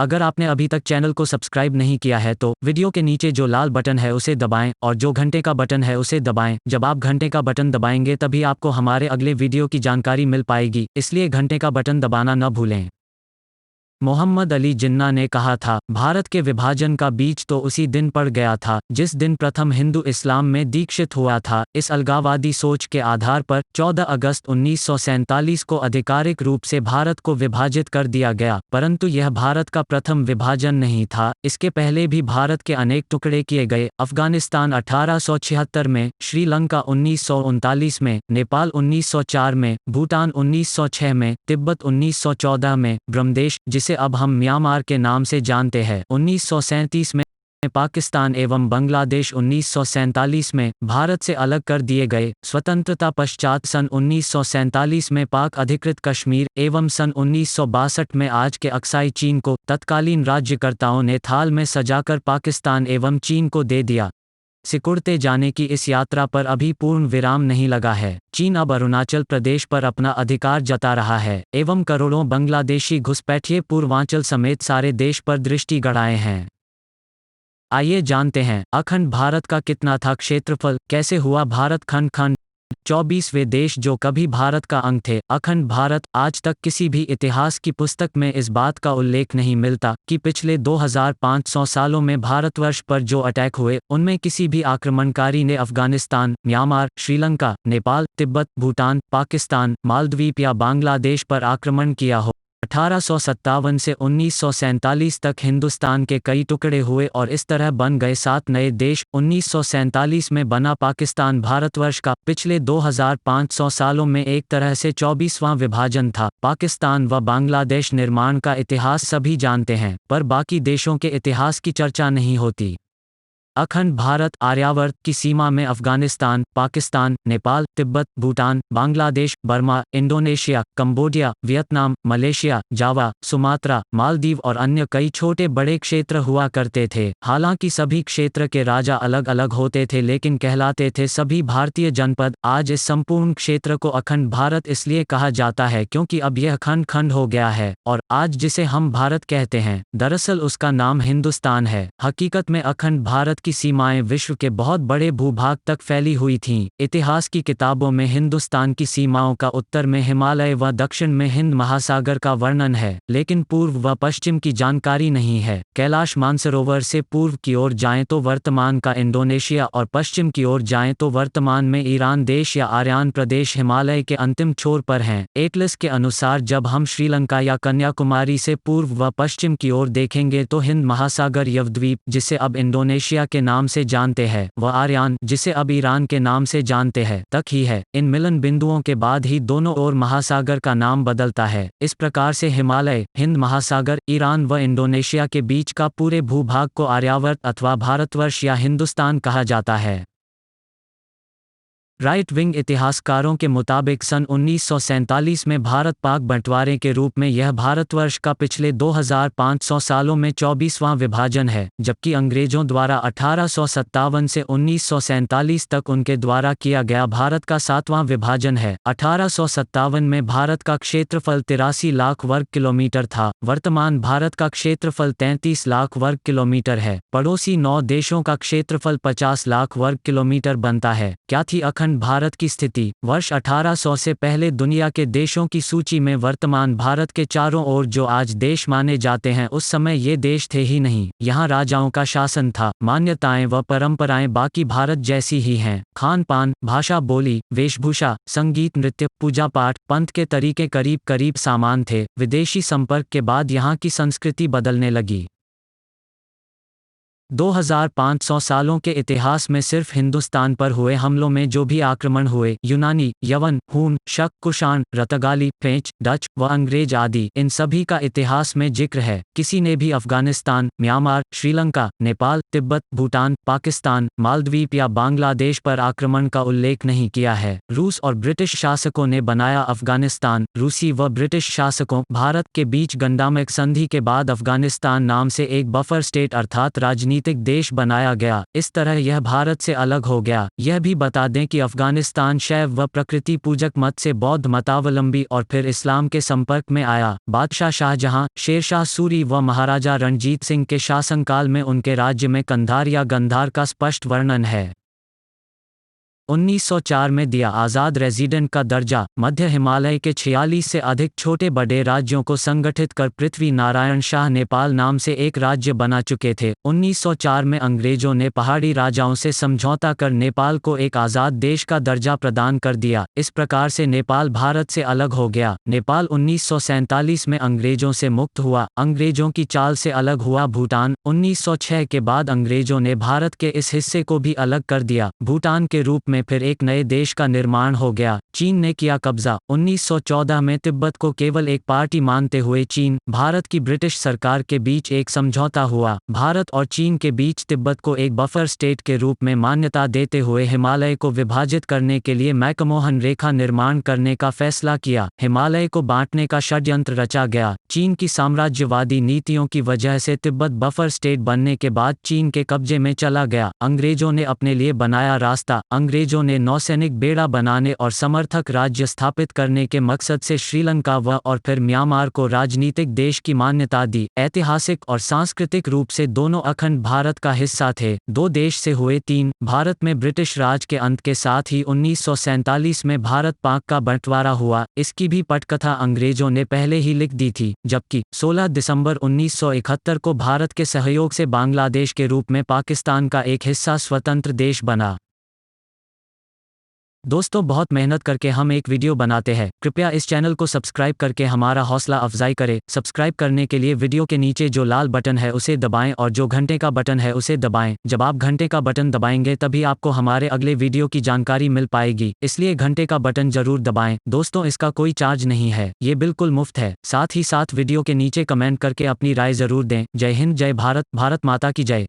अगर आपने अभी तक चैनल को सब्सक्राइब नहीं किया है तो वीडियो के नीचे जो लाल बटन है उसे दबाएं और जो घंटे का बटन है उसे दबाएं। जब आप घंटे का बटन दबाएंगे तभी आपको हमारे अगले वीडियो की जानकारी मिल पाएगी, इसलिए घंटे का बटन दबाना न भूलें। मोहम्मद अली जिन्ना ने कहा था, भारत के विभाजन का बीज तो उसी दिन पड़ गया था जिस दिन प्रथम हिंदू इस्लाम में दीक्षित हुआ था। इस अलगाववादी सोच के आधार पर 14 अगस्त 1947 को आधिकारिक रूप से भारत को विभाजित कर दिया गया, परंतु यह भारत का प्रथम विभाजन नहीं था। इसके पहले भी भारत के अनेक टुकड़े किए गए। अफगानिस्तान 1876 में, श्रीलंका 1939 में, नेपाल 1904 में, भूटान 1906 में, तिब्बत 1914 में, ब्रह्मदेश जिसे अब हम म्यांमार के नाम से जानते हैं 1937 में, पाकिस्तान एवं बांग्लादेश 1947 में भारत से अलग कर दिए गए। स्वतंत्रता पश्चात सन 1947 में पाक अधिकृत कश्मीर एवं सन 1962 में आज के अक्साई चीन को तत्कालीन राज्यकर्ताओं ने थाल में सजाकर पाकिस्तान एवं चीन को दे दिया। सिकुड़ते जाने की इस यात्रा पर अभी पूर्ण विराम नहीं लगा है। चीन अब अरुणाचल प्रदेश पर अपना अधिकार जता रहा है एवं करोड़ों बांग्लादेशी घुसपैठिए पूर्वांचल समेत सारे देश पर दृष्टि गड़ाए हैं। आइए जानते हैं, अखंड भारत का कितना था क्षेत्रफल, कैसे हुआ भारत खंड। 24वें देश जो कभी भारत का अंग थे। अखंड भारत। आज तक किसी भी इतिहास की पुस्तक में इस बात का उल्लेख नहीं मिलता कि पिछले 2500 सालों में भारतवर्ष पर जो अटैक हुए उनमें किसी भी आक्रमणकारी ने अफगानिस्तान, म्यांमार, श्रीलंका, नेपाल, तिब्बत, भूटान, पाकिस्तान, मालदीव या बांग्लादेश पर आक्रमण किया हो। 1857 से 1947 तक हिंदुस्तान के कई टुकड़े हुए और इस तरह बन गए 7 नए देश। 1947 में बना पाकिस्तान भारतवर्ष का पिछले 2500 सालों में एक तरह से 24वां विभाजन था। पाकिस्तान व बांग्लादेश निर्माण का इतिहास सभी जानते हैं, पर बाकी देशों के इतिहास की चर्चा नहीं होती। अखंड भारत आर्यावर्त की सीमा में Afghanistan, Pakistan, Nepal, Tibet, Bhutan, Bangladesh, Burma, Indonesia, Cambodia, Vietnam, Malaysia, Java, Sumatra, Maldives और अन्य कई छोटे बड़े क्षेत्र हुआ करते थे। हालांकि सभी क्षेत्र के राजा अलग अलग होते थे लेकिन कहलाते थे सभी भारतीय जनपद। आज इस संपूर्ण क्षेत्र को अखंड भारत इसलिए कहा जाता है क्योंकि अब यह खंड खंड हो गया है और आज जिसे हम भारत कहते हैं दरअसल उसका नाम हिंदुस्तान है। हकीकत में अखंड भारत की सीमाएं विश्व के बहुत बड़े भूभाग तक फैली हुई थीं। इतिहास की किताबों में हिंदुस्तान की सीमाओं का उत्तर में हिमालय व दक्षिण में हिंद महासागर का वर्णन है, लेकिन पूर्व व पश्चिम की जानकारी नहीं है। कैलाश मानसरोवर से पूर्व की ओर जाएं तो वर्तमान का इंडोनेशिया और पश्चिम की ओर जाएं तो वर्तमान में ईरान देश या आर्यान प्रदेश हिमालय के अंतिम छोर पर हैं। एटलस के अनुसार जब हम श्रीलंका या कन्याकुमारी से पूर्व व पश्चिम की ओर देखेंगे तो हिंद महासागर यवद्वीप जिसे अब इंडोनेशिया के नाम से जानते हैं व आर्यान जिसे अब ईरान के नाम से जानते हैं तक ही है। इन मिलन बिंदुओं के बाद ही दोनों ओर महासागर का नाम बदलता है। इस प्रकार से हिमालय, हिंद महासागर, ईरान व इंडोनेशिया के बीच का पूरे भूभाग को आर्यावर्त अथवा भारतवर्ष या हिंदुस्तान कहा जाता है। राइट विंग इतिहासकारों के मुताबिक सन 1947 में भारत पाक बंटवारे के रूप में यह भारतवर्ष का पिछले 2500 सालों में 24वां विभाजन है, जबकि अंग्रेजों द्वारा 1857 से 1947 तक उनके द्वारा किया गया भारत का 7वां विभाजन है। 1857 में भारत का क्षेत्रफल 83 लाख वर्ग किलोमीटर था। वर्तमान भारत का क्षेत्रफल 33 लाख वर्ग किलोमीटर है। पड़ोसी 9 देशों का क्षेत्रफल 50 लाख वर्ग किलोमीटर बनता है। क्या थी अखंड भारत की स्थिति? वर्ष 1800 से पहले दुनिया के देशों की सूची में वर्तमान भारत के चारों ओर जो आज देश माने जाते हैं उस समय ये देश थे ही नहीं। यहाँ राजाओं का शासन था। मान्यताएं व परंपराएं बाकी भारत जैसी ही हैं। खान पान, भाषा, बोली, वेशभूषा, संगीत, नृत्य, पूजा पाठ, पंथ के तरीके करीब करीब समान थे। विदेशी संपर्क के बाद यहाँ की संस्कृति बदलने लगी। 2500 सालों के इतिहास में सिर्फ हिंदुस्तान पर हुए हमलों में जो भी आक्रमण हुए, यूनानी, यवन, हून, शक, कुषाण, रतगाली, फ्रेंच, डच व अंग्रेज आदि, इन सभी का इतिहास में जिक्र है। किसी ने भी अफगानिस्तान, म्यांमार, श्रीलंका, नेपाल, तिब्बत, भूटान, पाकिस्तान, मालदीव या बांग्लादेश पर आक्रमण का उल्लेख नहीं किया है। रूस और ब्रिटिश शासकों ने बनाया अफगानिस्तान। रूसी व ब्रिटिश शासकों भारत के बीच गंडामक संधि के बाद अफगानिस्तान नाम से एक बफर स्टेट अर्थात राजनीतिक राजनीतिक देश बनाया गया। इस तरह यह भारत से अलग हो गया। यह भी बता दें कि अफगानिस्तान शैव व प्रकृति पूजक मत से बौद्ध मतावलंबी और फिर इस्लाम के संपर्क में आया। बादशाह शाहजहां, शेरशाह सूरी व महाराजा रणजीत सिंह के शासनकाल में उनके राज्य में कंधार या गंधार का स्पष्ट वर्णन है। 1904 में दिया आज़ाद रेजिडेंट का दर्जा। मध्य हिमालय के 46 से अधिक छोटे बड़े राज्यों को संगठित कर पृथ्वी नारायण शाह नेपाल नाम से एक राज्य बना चुके थे। 1904 में अंग्रेजों ने पहाड़ी राजाओं से समझौता कर नेपाल को एक आज़ाद देश का दर्जा प्रदान कर दिया। इस प्रकार से नेपाल भारत से अलग हो गया। नेपाल 1947 में अंग्रेजों से मुक्त हुआ। अंग्रेजों की चाल से अलग हुआ भूटान। 1906 के बाद अंग्रेजों ने भारत के इस हिस्से को भी अलग कर दिया। भूटान के रूप में फिर एक नए देश का निर्माण हो गया। चीन ने किया कब्जा। 1914 में तिब्बत को केवल एक पार्टी मानते हुए चीन, भारत की ब्रिटिश सरकार के बीच एक समझौता हुआ। भारत और चीन के बीच तिब्बत को एक बफर स्टेट के रूप में मान्यता देते हुए हिमालय को विभाजित करने के लिए मैकमोहन रेखा निर्माण करने का फैसला किया। हिमालय को बांटने का षड्यंत्र रचा गया। चीन की साम्राज्यवादी नीतियों की वजह से तिब्बत बफर स्टेट बनने के बाद चीन के कब्जे में चला गया। अंग्रेजों ने अपने लिए बनाया रास्ता। अंग्रेजों ने नौसैनिक बेड़ा बनाने और समर्थक राज्य स्थापित करने के मकसद से श्रीलंका और फिर म्यांमार को राजनीतिक देश की मान्यता दी। ऐतिहासिक और सांस्कृतिक रूप से दोनों अखंड भारत का हिस्सा थे। दो देश से हुए तीन। भारत में ब्रिटिश राज के अंत के साथ ही 1947 में भारत पाक का बंटवारा हुआ। इसकी भी पटकथा अंग्रेजों ने पहले ही लिख दी थी, जबकि 16 दिसंबर 1971 को भारत के सहयोग से बांग्लादेश के रूप में पाकिस्तान का एक हिस्सा स्वतंत्र देश बना। दोस्तों, बहुत मेहनत करके हम एक वीडियो बनाते हैं। कृपया इस चैनल को सब्सक्राइब करके हमारा हौसला अफजाई करें। सब्सक्राइब करने के लिए वीडियो के नीचे जो लाल बटन है उसे दबाएं और जो घंटे का बटन है उसे दबाएं। जब आप घंटे का बटन दबाएंगे तभी आपको हमारे अगले वीडियो की जानकारी मिल पाएगी, इसलिए घंटे का बटन जरूर दबाएं। दोस्तों, इसका कोई चार्ज नहीं है, ये बिल्कुल मुफ्त है। साथ ही साथ वीडियो के नीचे कमेंट करके अपनी राय जरूर दें। जय हिंद, जय भारत, भारत माता की जय।